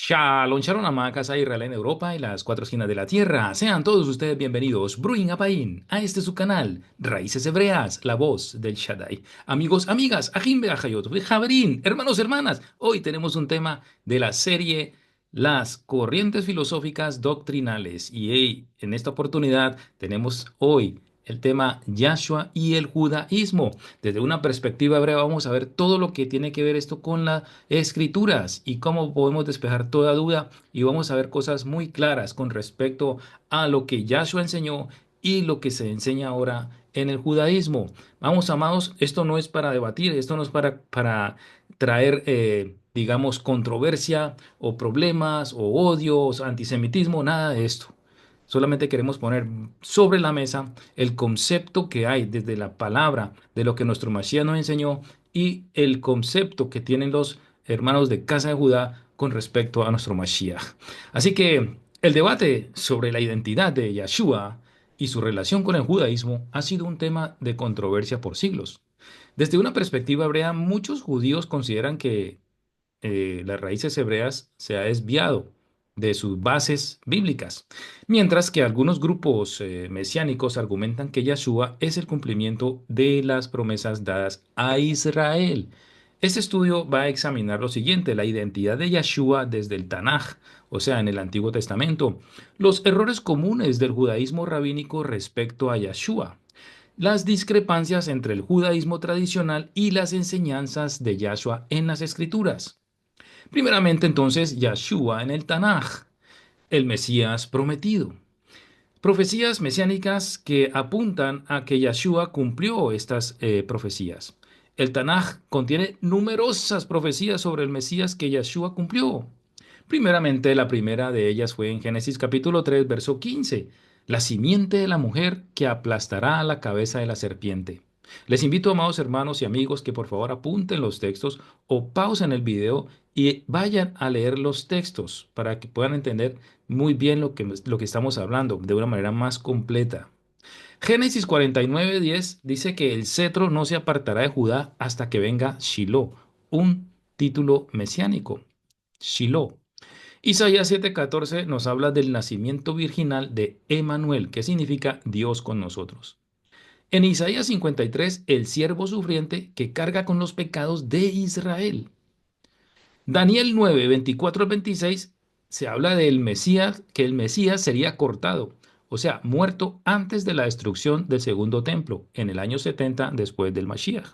Shalom, Shalom, amada casa de Israel en Europa y las cuatro esquinas de la tierra. Sean todos ustedes bienvenidos, Bruin Apaín, a este su canal, Raíces Hebreas, la voz del Shaddai. Amigos, amigas, Ajim Beajayot, Javerín, hermanos, hermanas, hoy tenemos un tema de la serie Las corrientes filosóficas doctrinales. Y en esta oportunidad tenemos hoy el tema Yahshua y el judaísmo. Desde una perspectiva hebrea vamos a ver todo lo que tiene que ver esto con las escrituras y cómo podemos despejar toda duda y vamos a ver cosas muy claras con respecto a lo que Yahshua enseñó y lo que se enseña ahora en el judaísmo. Vamos, amados, esto no es para debatir, esto no es para traer, digamos, controversia o problemas o odios, antisemitismo, nada de esto. Solamente queremos poner sobre la mesa el concepto que hay desde la palabra de lo que nuestro Mashiach nos enseñó y el concepto que tienen los hermanos de Casa de Judá con respecto a nuestro Mashiach. Así que el debate sobre la identidad de Yahshua y su relación con el judaísmo ha sido un tema de controversia por siglos. Desde una perspectiva hebrea, muchos judíos consideran que las raíces hebreas se ha desviado de sus bases bíblicas, mientras que algunos grupos mesiánicos argumentan que Yahshua es el cumplimiento de las promesas dadas a Israel. Este estudio va a examinar lo siguiente: la identidad de Yahshua desde el Tanaj, o sea, en el Antiguo Testamento, los errores comunes del judaísmo rabínico respecto a Yahshua, las discrepancias entre el judaísmo tradicional y las enseñanzas de Yahshua en las Escrituras. Primeramente, entonces, Yahshua en el Tanaj, el Mesías prometido. Profecías mesiánicas que apuntan a que Yahshua cumplió estas profecías. El Tanaj contiene numerosas profecías sobre el Mesías que Yahshua cumplió. Primeramente, la primera de ellas fue en Génesis capítulo 3, verso 15, la simiente de la mujer que aplastará a la cabeza de la serpiente. Les invito, amados hermanos y amigos, que por favor apunten los textos o pausen el video y vayan a leer los textos para que puedan entender muy bien lo que estamos hablando de una manera más completa. Génesis 49:10 dice que el cetro no se apartará de Judá hasta que venga Shiloh, un título mesiánico. Shiloh. Isaías 7:14 nos habla del nacimiento virginal de Emanuel, que significa Dios con nosotros. En Isaías 53, el siervo sufriente que carga con los pecados de Israel. Daniel 9:24 al 26 se habla del Mesías, que el Mesías sería cortado, o sea, muerto antes de la destrucción del segundo templo, en el año 70 después del Mashiach.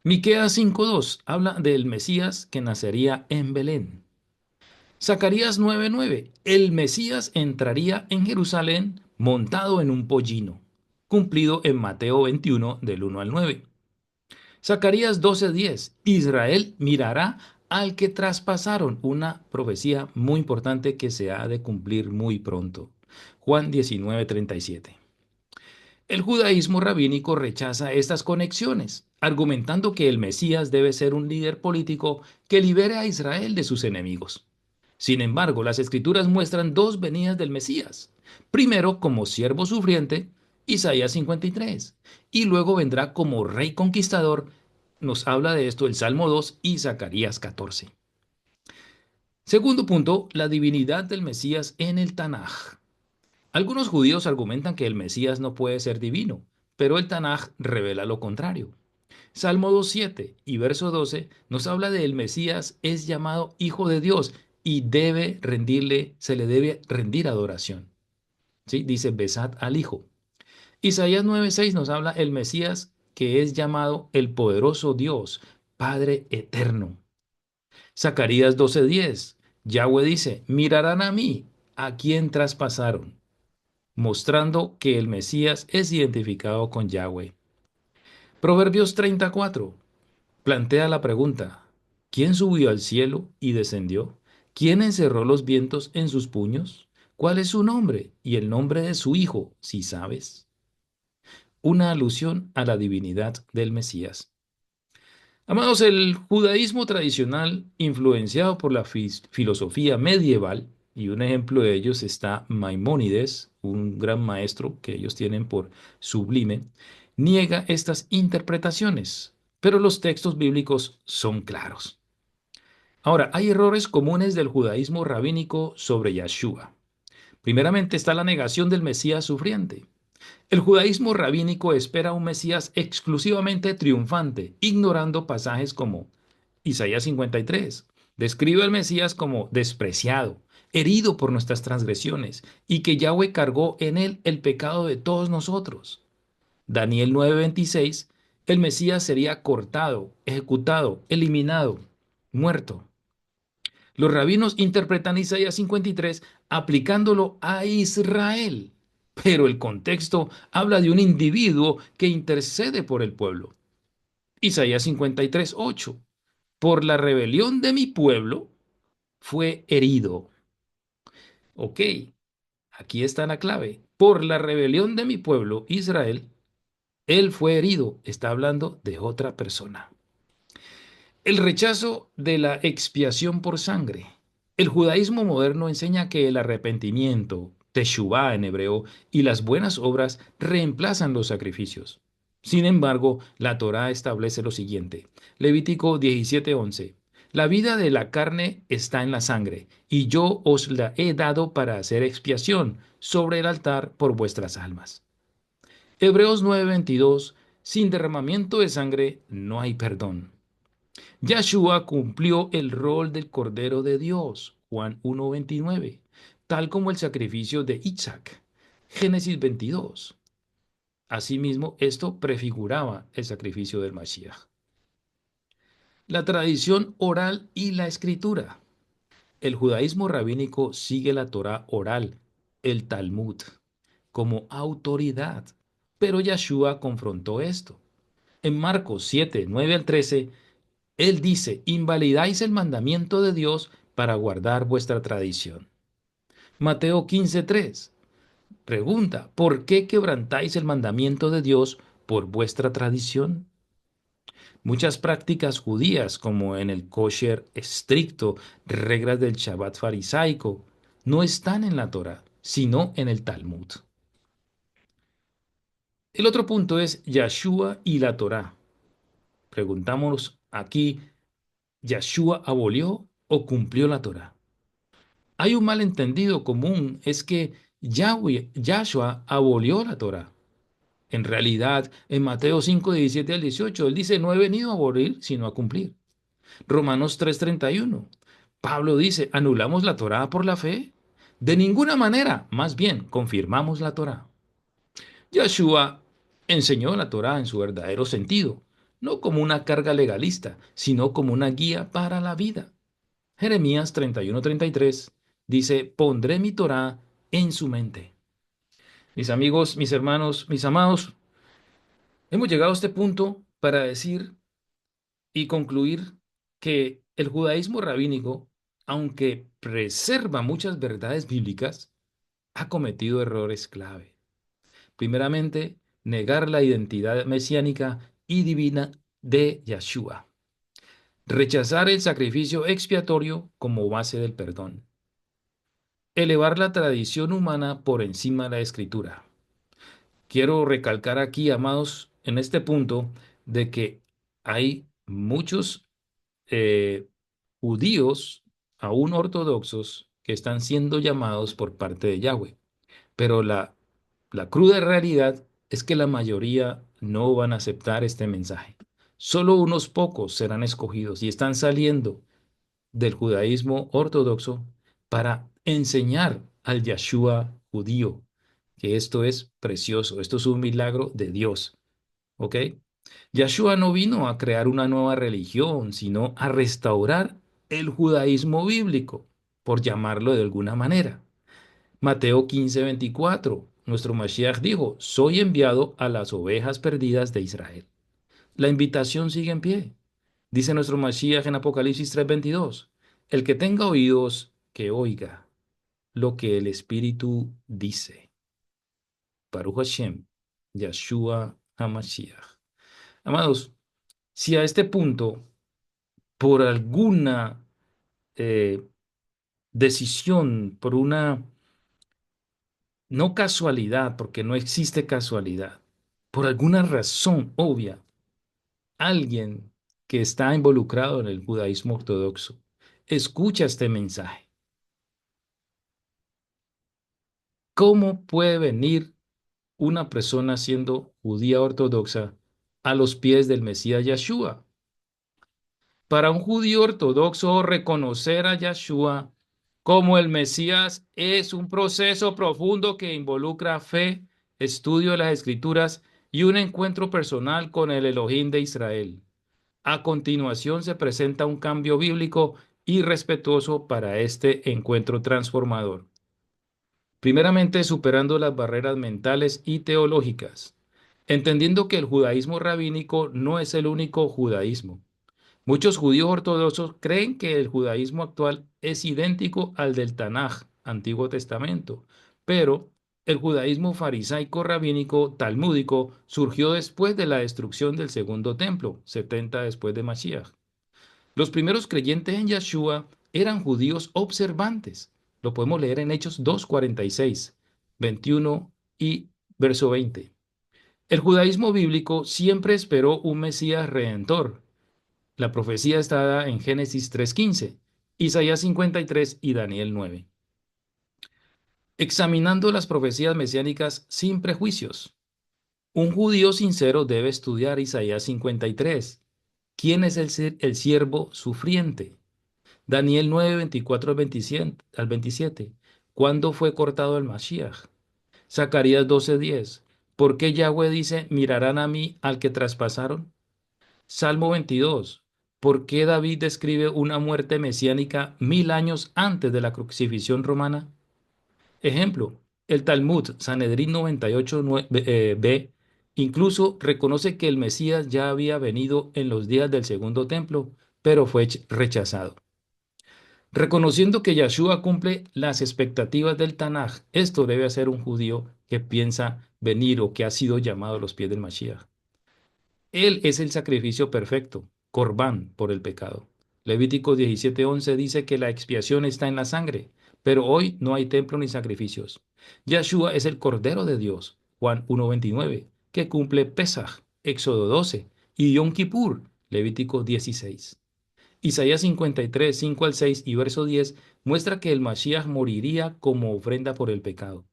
Miqueas 5:2 habla del Mesías que nacería en Belén. Zacarías 9:9, el Mesías entraría en Jerusalén montado en un pollino, cumplido en Mateo 21 del 1 al 9. Zacarías 12:10, Israel mirará al que traspasaron, una profecía muy importante que se ha de cumplir muy pronto. Juan 19:37. El judaísmo rabínico rechaza estas conexiones, argumentando que el Mesías debe ser un líder político que libere a Israel de sus enemigos. Sin embargo, las escrituras muestran dos venidas del Mesías. Primero como siervo sufriente, Isaías 53, y luego vendrá como rey conquistador. Nos habla de esto el Salmo 2 y Zacarías 14. Segundo punto, la divinidad del Mesías en el Tanaj. Algunos judíos argumentan que el Mesías no puede ser divino, pero el Tanaj revela lo contrario. Salmo 2:7 y verso 12 nos habla de el Mesías es llamado Hijo de Dios y se le debe rendir adoración. ¿Sí? Dice, besad al Hijo. Isaías 9:6 nos habla el Mesías que es llamado el poderoso Dios, Padre eterno. Zacarías 12:10, Yahweh dice, mirarán a mí, a quien traspasaron, mostrando que el Mesías es identificado con Yahweh. Proverbios 34 plantea la pregunta: ¿quién subió al cielo y descendió? ¿Quién encerró los vientos en sus puños? ¿Cuál es su nombre y el nombre de su hijo, si sabes? Una alusión a la divinidad del Mesías. Amados, el judaísmo tradicional, influenciado por la filosofía medieval, y un ejemplo de ellos está Maimónides, un gran maestro que ellos tienen por sublime, niega estas interpretaciones, pero los textos bíblicos son claros. Ahora, hay errores comunes del judaísmo rabínico sobre Yeshua. Primeramente está la negación del Mesías sufriente. El judaísmo rabínico espera un Mesías exclusivamente triunfante, ignorando pasajes como Isaías 53. Describe al Mesías como despreciado, herido por nuestras transgresiones, y que Yahweh cargó en él el pecado de todos nosotros. Daniel 9:26, el Mesías sería cortado, ejecutado, eliminado, muerto. Los rabinos interpretan Isaías 53 aplicándolo a Israel, pero el contexto habla de un individuo que intercede por el pueblo. Isaías 53:8, por la rebelión de mi pueblo fue herido. Ok, aquí está la clave. Por la rebelión de mi pueblo, Israel, él fue herido. Está hablando de otra persona. El rechazo de la expiación por sangre. El judaísmo moderno enseña que el arrepentimiento, teshuvá en hebreo, y las buenas obras reemplazan los sacrificios. Sin embargo, la Torá establece lo siguiente. Levítico 17:11. La vida de la carne está en la sangre, y yo os la he dado para hacer expiación sobre el altar por vuestras almas. Hebreos 9:22. Sin derramamiento de sangre no hay perdón. Yahshua cumplió el rol del Cordero de Dios, Juan 1:29, tal como el sacrificio de Isaac, Génesis 22. Asimismo, esto prefiguraba el sacrificio del Mashiach. La tradición oral y la escritura. El judaísmo rabínico sigue la Torá oral, el Talmud, como autoridad, pero Yahshua confrontó esto. En Marcos 7:9 al 13, él dice, invalidáis el mandamiento de Dios para guardar vuestra tradición. Mateo 15:3 pregunta, ¿por qué quebrantáis el mandamiento de Dios por vuestra tradición? Muchas prácticas judías, como en el kosher estricto, reglas del Shabbat farisaico, no están en la Torah, sino en el Talmud. El otro punto es Yahshua y la Torah. Preguntámonos aquí, ¿Yahshua abolió o cumplió la Torah? Hay un malentendido común, es que Yahshua abolió la Torah. En realidad, en Mateo 5:17 al 18, él dice, no he venido a abolir, sino a cumplir. Romanos 3:31, Pablo dice, ¿anulamos la Torah por la fe? De ninguna manera, más bien, confirmamos la Torah. Yahshua enseñó la Torah en su verdadero sentido, no como una carga legalista, sino como una guía para la vida. Jeremías 31:33 dice, pondré mi Torah en su mente. Mis amigos, mis hermanos, mis amados, hemos llegado a este punto para decir y concluir que el judaísmo rabínico, aunque preserva muchas verdades bíblicas, ha cometido errores clave. Primeramente, negar la identidad mesiánica y divina de Yeshua. Rechazar el sacrificio expiatorio como base del perdón. Elevar la tradición humana por encima de la escritura. Quiero recalcar aquí, amados, en este punto, de que hay muchos eh, judíos, aún ortodoxos, que están siendo llamados por parte de Yahweh. Pero la cruda realidad es que la mayoría no van a aceptar este mensaje. Solo unos pocos serán escogidos y están saliendo del judaísmo ortodoxo para enseñar al Yahshua judío, que esto es precioso, esto es un milagro de Dios, ¿ok? Yahshua no vino a crear una nueva religión, sino a restaurar el judaísmo bíblico, por llamarlo de alguna manera. Mateo 15:24, nuestro Mashiach dijo, soy enviado a las ovejas perdidas de Israel. La invitación sigue en pie. Dice nuestro Mashiach en Apocalipsis 3:22, el que tenga oídos, que oiga lo que el Espíritu dice. Baruch Hashem, Yahshua HaMashiach. Amados, si a este punto, por alguna eh, decisión, por una, no casualidad, porque no existe casualidad, por alguna razón obvia, alguien que está involucrado en el judaísmo ortodoxo Escucha este mensaje. ¿Cómo puede venir una persona siendo judía ortodoxa a los pies del Mesías Yeshua? Para un judío ortodoxo, reconocer a Yeshua como el Mesías es un proceso profundo que involucra fe, estudio de las Escrituras y un encuentro personal con el Elohim de Israel. A continuación se presenta un cambio bíblico y respetuoso para este encuentro transformador. Primeramente, superando las barreras mentales y teológicas, entendiendo que el judaísmo rabínico no es el único judaísmo. Muchos judíos ortodoxos creen que el judaísmo actual es idéntico al del Tanaj, Antiguo Testamento, pero el judaísmo farisaico rabínico talmúdico surgió después de la destrucción del segundo templo, 70 después de Mashiach. Los primeros creyentes en Yeshua eran judíos observantes. Lo podemos leer en Hechos 2:46, 21 y verso 20. El judaísmo bíblico siempre esperó un Mesías redentor. La profecía está dada en Génesis 3:15, Isaías 53 y Daniel 9. Examinando las profecías mesiánicas sin prejuicios. Un judío sincero debe estudiar Isaías 53. ¿Quién es el siervo sufriente? Daniel 9, 24 al 27. ¿Cuándo fue cortado el Mashiach? Zacarías 12:10. ¿Por qué Yahweh dice, mirarán a mí al que traspasaron? Salmo 22. ¿Por qué David describe una muerte mesiánica 1000 años antes de la crucifixión romana? Ejemplo, el Talmud, Sanedrín 98b, incluso reconoce que el Mesías ya había venido en los días del segundo templo, pero fue rechazado. Reconociendo que Yeshua cumple las expectativas del Tanaj, esto debe hacer un judío que piensa venir o que ha sido llamado a los pies del Mashiach. Él es el sacrificio perfecto, corbán por el pecado. Levítico 17:11 dice que la expiación está en la sangre, pero hoy no hay templo ni sacrificios. Yeshua es el Cordero de Dios, Juan 1:29, que cumple Pesaj, Éxodo 12, y Yom Kippur, Levítico 16. Isaías 53, 5 al 6 y verso 10 muestra que el Mashiach moriría como ofrenda por el pecado.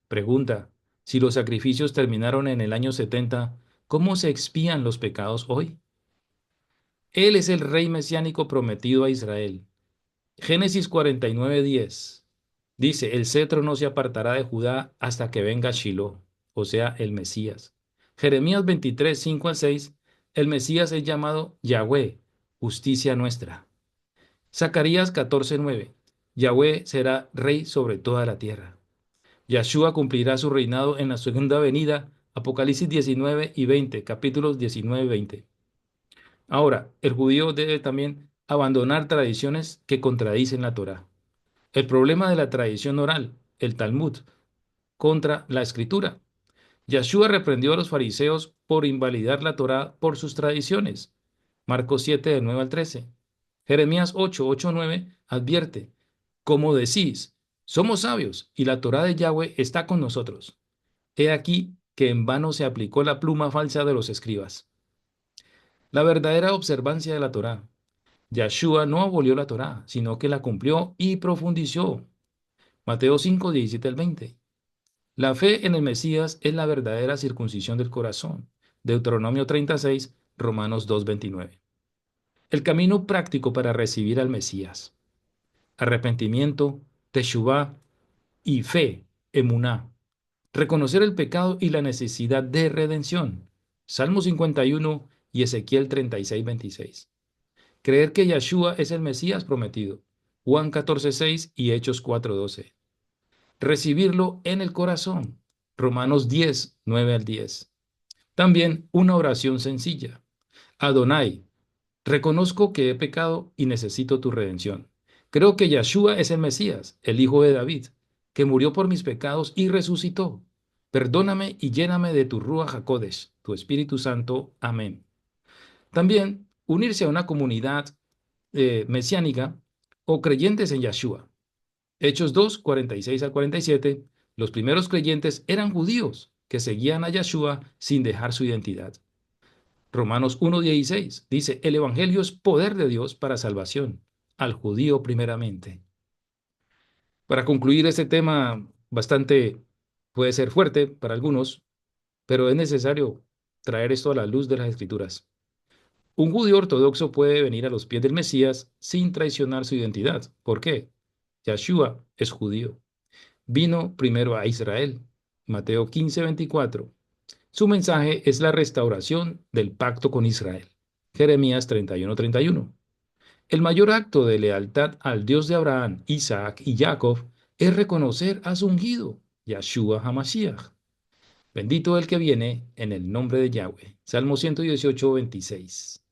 Pregunta, si los sacrificios terminaron en el año 70, ¿cómo se expían los pecados hoy? Él es el rey mesiánico prometido a Israel. Génesis 49:10 dice, el cetro no se apartará de Judá hasta que venga Shiloh, o sea, el Mesías. Jeremías 23, 5 al 6, el Mesías es llamado Yahweh, justicia nuestra. Zacarías 14:9, Yahweh será rey sobre toda la tierra. Yeshua cumplirá su reinado en la segunda venida, Apocalipsis 19 y 20, capítulos 19 y 20. Ahora, el judío debe también abandonar tradiciones que contradicen la Torá. El problema de la tradición oral, el Talmud, contra la escritura. Yeshua reprendió a los fariseos por invalidar la Torá por sus tradiciones. Marcos 7, del 9 al 13. Jeremías 8, 8, 9 advierte, como decís, somos sabios y la Torá de Yahweh está con nosotros. He aquí que en vano se aplicó la pluma falsa de los escribas. La verdadera observancia de la Torá. Yeshua no abolió la Torá, sino que la cumplió y profundizó. Mateo 5, 17 al 20. La fe en el Mesías es la verdadera circuncisión del corazón. Deuteronomio 36, Romanos 2, 29. El camino práctico para recibir al Mesías. Arrepentimiento, teshuvá y fe, emuná. Reconocer el pecado y la necesidad de redención. Salmo 51 y Ezequiel 36, 26. Creer que Yeshua es el Mesías prometido. Juan 14, 6 y Hechos 4, 12. Recibirlo en el corazón. Romanos 10, 9 al 10. También una oración sencilla. Adonai, reconozco que he pecado y necesito tu redención. Creo que Yeshua es el Mesías, el Hijo de David, que murió por mis pecados y resucitó. Perdóname y lléname de tu Ruach HaKodesh, tu Espíritu Santo. Amén. También unirse a una comunidad mesiánica o creyentes en Yeshua. Hechos 2, 46 al 47, los primeros creyentes eran judíos que seguían a Yeshua sin dejar su identidad. Romanos 1:16 dice, el Evangelio es poder de Dios para salvación. al judío primeramente. Para concluir este tema bastante puede ser fuerte para algunos, pero es necesario traer esto a la luz de las Escrituras. Un judío ortodoxo puede venir a los pies del Mesías sin traicionar su identidad. ¿Por qué? Yeshua es judío. Vino primero a Israel. Mateo 15:24. Su mensaje es la restauración del pacto con Israel. Jeremías 31:31. El mayor acto de lealtad al Dios de Abraham, Isaac y Jacob es reconocer a su ungido, Yahshua HaMashiach. Bendito el que viene en el nombre de Yahweh. Salmo 118:26.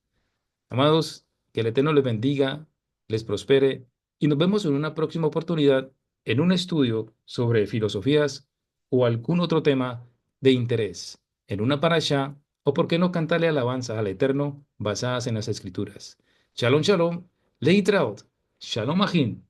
Amados, que el Eterno les bendiga, les prospere y nos vemos en una próxima oportunidad en un estudio sobre filosofías o algún otro tema de interés, en una parashá o por qué no cantarle alabanzas al Eterno basadas en las Escrituras. Shalom, shalom, leitraot, shalom, ajin.